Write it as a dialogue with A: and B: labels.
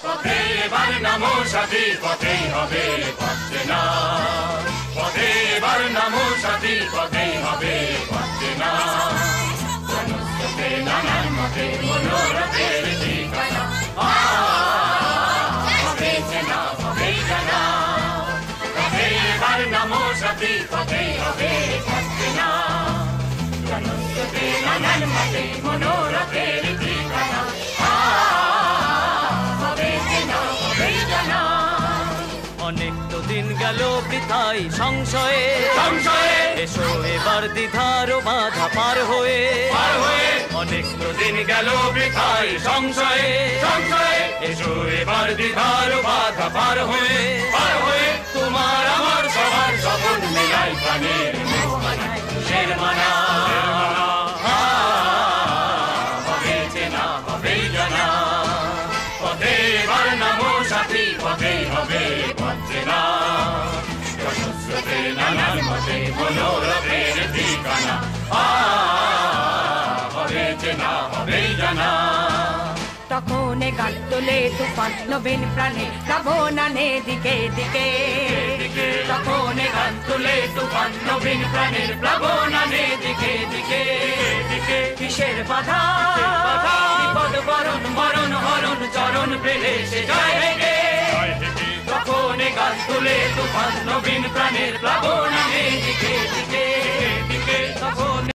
A: পথে এবার নামো সাথী, পথেই হবে পথ চেনা। পথে এবার নামো সাথী, পথেই হবে পথ চেনা। জনস্রোতে নানান মতে মনোরথের ঠিকানা। হবে চেনা, হবেই জানা। পথে এবার নামো সাথী, পথেই হবে পথ চেনা। জনস্রোতে নানান মতে মনোরথের ঠিকানা।
B: অনেক তো দিন গেল বৃথাই সংশয়ে, এসো এবার দ্বিধার বাধা পার হয়ে।
A: অনেক তো দিন গেল বৃথাই সংশয়ে, এসো এবার দ্বিধার বাধা পার হয়ে। তোমার আমার সবার স্বপন মেলাই প্রাণের শের মানা। হবে চেনা, হবেই জানা। পথে এবার নামো সাথী, পথেই হবে পথ চেনা। জনস্রোতে নানান মতে মনোরথের ঠিকানা। হবে চেনা, হবেই জানা।
C: তখন গান তোলে তুফান নবীন প্রাণে প্লাবনানে দিকে দিকে।
A: তখন গান তোলে তুফান নবীন প্রাণের প্লাবনানে দিকে দিকে।
B: কিসের বাধা, বিপদ বরণ মরণ হরণ চরণ পেলে সে যায় হেগে।
A: তখন গান তোলে তুফান নবীন প্রাণের প্লাবনানে দিকে দিকে।
B: তখন